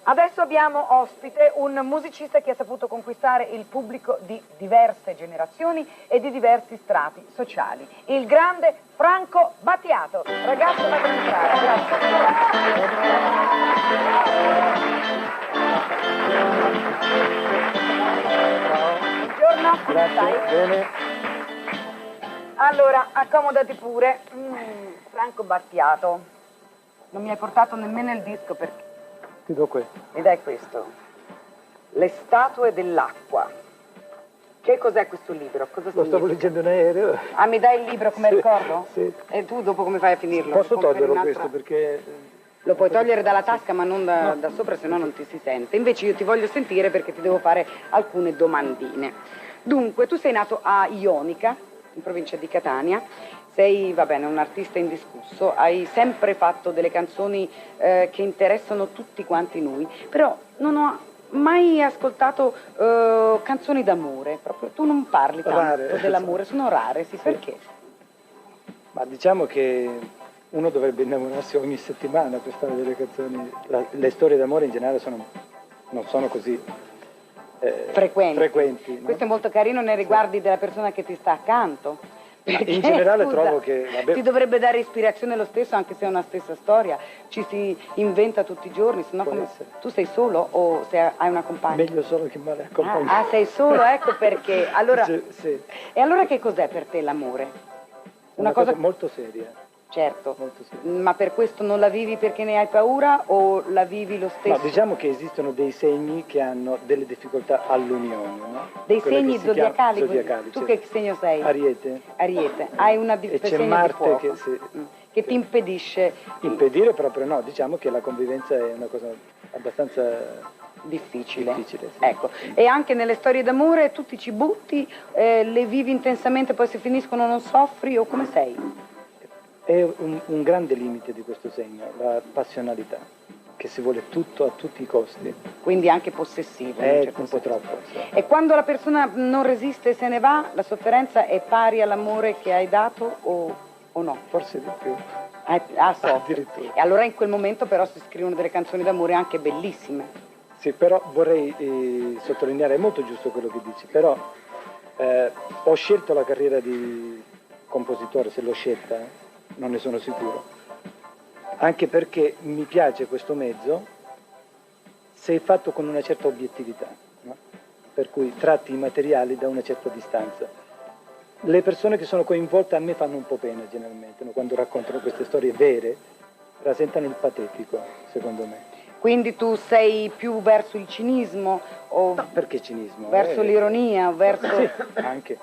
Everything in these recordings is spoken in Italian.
Adesso abbiamo ospite un musicista che ha saputo conquistare il pubblico di diverse generazioni e di diversi strati sociali. Il grande Franco Battiato. Ragazzo, vado ad entrare. Grazie. Buongiorno, come stai? Bene. Allora, accomodati pure. Franco Battiato. Non mi hai portato nemmeno il disco perché... Ti do questo. Mi dai questo? Le statue dell'acqua. Che cos'è questo libro? Cosa Lo stavo leggendo in aereo. Ah, mi dai il libro come ricordo? Sì. E tu dopo come fai a finirlo? Posso toglierlo questo perché... Lo puoi togliere dalla tasca ma non da sopra, se no non ti si sente. Invece io ti voglio sentire perché ti devo fare alcune domandine. Dunque, tu sei nato a Ionica, in provincia di Catania. Sei, va bene, un artista indiscusso, hai sempre fatto delle canzoni che interessano tutti quanti noi, però non ho mai ascoltato canzoni d'amore, proprio tu non parli tanto dell'amore, sono rare, sì, perché? Ma diciamo che uno dovrebbe innamorarsi ogni settimana per fare delle canzoni, le storie d'amore in generale non sono così frequenti, no? Questo è molto carino nei riguardi della persona che ti sta accanto. Perché, in generale scusa, trovo che... Vabbè, ti dovrebbe dare ispirazione lo stesso, anche se è una stessa storia, ci si inventa tutti i giorni, sennò come... Tu sei solo o hai una compagna? Meglio solo che male accompagnato. Ah, sei solo, ecco perché. Allora... Sì. E allora che cos'è per te l'amore? Una cosa molto seria. Certo, molto seria. Ma per questo non la vivi perché ne hai paura o la vivi lo stesso? No, diciamo che esistono dei segni che hanno delle difficoltà all'unione, no? Dei segni zodiacali? Tu certo. Che segno sei? Ariete. Ariete. Hai una difficoltà. E c'è Marte che ti impedisce... Impedire proprio no, diciamo che la convivenza è una cosa abbastanza... Difficile sì. Ecco, e anche nelle storie d'amore tu ti ci butti, le vivi intensamente, poi se finiscono non soffri o come sei? È un grande limite di questo segno, la passionalità, che si vuole tutto a tutti i costi. Quindi anche possessivo. Un po' troppo. Sì. E quando la persona non resiste e se ne va, la sofferenza è pari all'amore che hai dato o no? Forse di più. Addirittura. E allora in quel momento però si scrivono delle canzoni d'amore anche bellissime. Sì, però vorrei sottolineare, è molto giusto quello che dici, però ho scelto la carriera di compositore, se l'ho scelta, non ne sono sicuro, anche perché mi piace questo mezzo se è fatto con una certa obiettività, no? Per cui tratti i materiali da una certa distanza. Le persone che sono coinvolte a me fanno un po' pena generalmente, no? Quando raccontano queste storie vere, rasentano il patetico, secondo me. Quindi tu sei più verso il cinismo? O no, perché cinismo? Verso l'ironia? Verso... Sì, anche.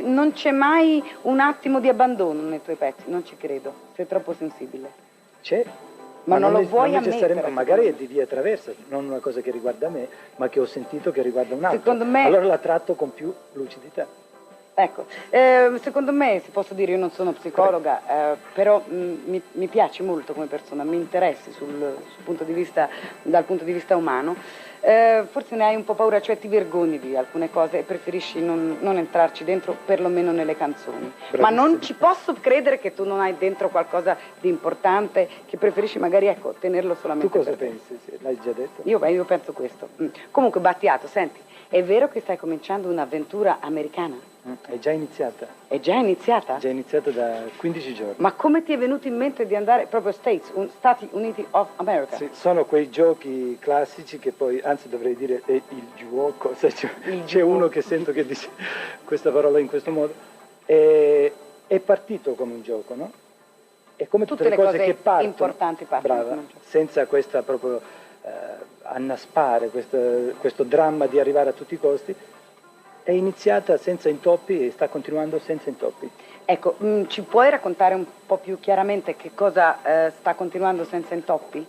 Non c'è mai un attimo di abbandono nei tuoi pezzi, non ci credo, sei troppo sensibile. C'è. Ma non lo vuoi ammettere? Magari è di via traversa, non una cosa che riguarda me, ma che ho sentito che riguarda un altro. Secondo me... Allora la tratto con più lucidità. Ecco, secondo me, se posso dire, io non sono psicologa, però mi piaci molto come persona, mi interessi dal punto di vista umano. Forse ne hai un po' paura, cioè ti vergogni di alcune cose e preferisci non entrarci dentro, perlomeno nelle canzoni. Bravissimo. Ma non ci posso credere che tu non hai dentro qualcosa di importante, che preferisci magari, ecco, tenerlo solamente per te. Tu cosa per pensi? Sì, l'hai già detto? Io penso questo. Comunque, Battiato, senti, è vero che stai cominciando un'avventura americana? È già iniziata. È già iniziata? È già iniziata da 15 giorni. Ma come ti è venuto in mente di andare proprio Stati Uniti of America? Sì, sono quei giochi classici che poi, anzi dovrei dire è il gioco, c'è uno che sento che dice questa parola in questo modo, è partito come un gioco, no? E come tutte le cose che partono, importanti partono, brava, senza questa proprio annaspare, questo dramma di arrivare a tutti i costi, è iniziata senza intoppi e sta continuando senza intoppi. Ecco, ci puoi raccontare un po' più chiaramente che cosa sta continuando senza intoppi?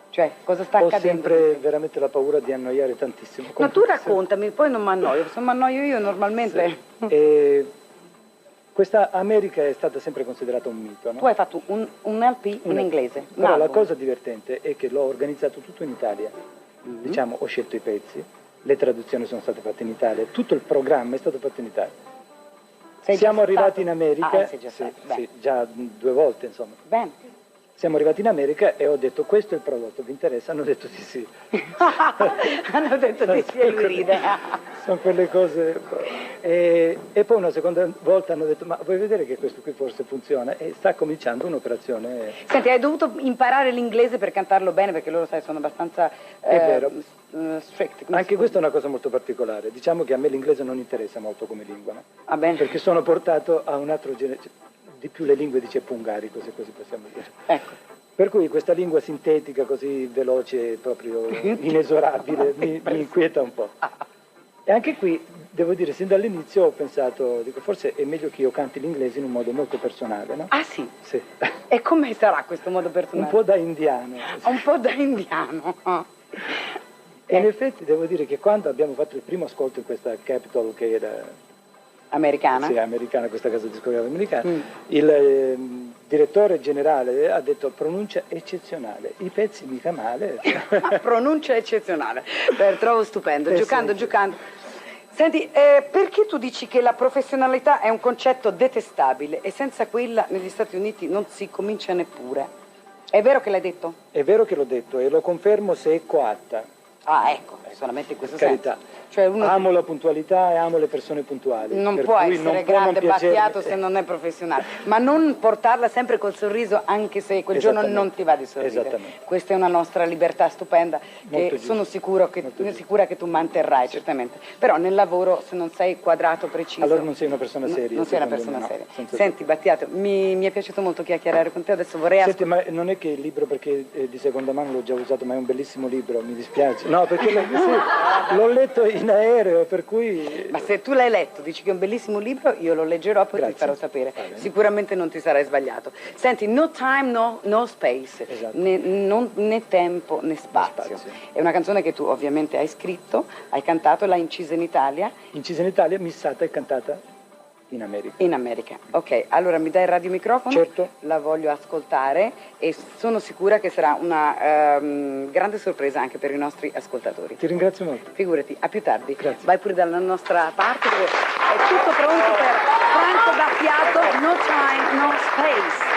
Cioè, cosa sta accadendo? Ho sempre veramente la paura di annoiare tantissimo. No, tu raccontami, poi non mi annoio, se mi annoio io normalmente... Sì. Questa America è stata sempre considerata un mito, no? Tu hai fatto un LP in inglese. Però la cosa divertente è che l'ho organizzato tutto in Italia. Diciamo, ho scelto i pezzi, le traduzioni sono state fatte in Italia, tutto il programma è stato fatto in Italia. Siamo arrivati in America, sei già, già 2 volte, insomma. Bene. Siamo arrivati in America e ho detto questo è il prodotto, vi interessa? Hanno detto di sì. Hanno detto di sì e lui ride. Sono quelle cose. E poi una seconda volta hanno detto ma vuoi vedere che questo qui forse funziona? E sta cominciando un'operazione. Senti, hai dovuto imparare l'inglese per cantarlo bene perché loro, sai, sono abbastanza È vero. strict. Anche questa è una cosa molto particolare. Diciamo che a me l'inglese non interessa molto come lingua, no? Va bene. Perché sono portato a un altro genere. Di più le lingue dice pungarico, se così possiamo dire. Ecco. Per cui questa lingua sintetica così veloce, proprio inesorabile, mi inquieta un po'. E anche qui, devo dire, sin dall'inizio ho pensato, dico, forse è meglio che io canti l'inglese in un modo molto personale, no? Ah sì? Sì. E come sarà questo modo personale? Un po' da indiano. Un po' da indiano. E in effetti devo dire che quando abbiamo fatto il primo ascolto in questa Capitol, che era... Americana? Sì, americana, questa casa discografica americana, il direttore generale ha detto pronuncia eccezionale, i pezzi mica male. Pronuncia eccezionale, trovo stupendo, giocando. Senti, perché tu dici che la professionalità è un concetto detestabile e senza quella negli Stati Uniti non si comincia neppure? È vero che l'hai detto? È vero che l'ho detto e lo confermo se è coatta. Ah, ecco, solamente in questo Carità. senso. Cioè Amo la puntualità e amo le persone puntuali. Non per può cui essere non può grande non piacermi. Battiato se non è professionale, ma non portarla sempre col sorriso anche se quel giorno non ti va di sorridere. Esattamente. Questa è una nostra libertà stupenda Molto che sono giusto. sicura che tu manterrai, certamente. Però nel lavoro se non sei quadrato, preciso... Allora non sei una persona seria. Non sei una secondo persona me, seria. senza Senti Battiato, mi è piaciuto molto chiacchierare con te, adesso vorrei Senti, ma non è che il libro, perché di seconda mano l'ho già usato, ma è un bellissimo libro, mi dispiace. No, perché sì, l'ho letto in aereo, per cui... Ma se tu l'hai letto, dici che è un bellissimo libro, io lo leggerò, poi Grazie. ti farò sapere. Sicuramente non ti sarai sbagliato. Senti, no time, no space, Esatto. né tempo né spazio. È una canzone che tu ovviamente hai scritto, hai cantato, l'hai incisa in Italia. Incisa in Italia, missata e cantata in America. In America. Ok, allora mi dai il radiomicrofono? Certo. La voglio ascoltare e sono sicura che sarà una grande sorpresa anche per i nostri ascoltatori. Ti ringrazio molto. Figurati, a più tardi. Grazie. Vai pure dalla nostra parte, dove è tutto pronto per Franco Battiato, No Time, No Space.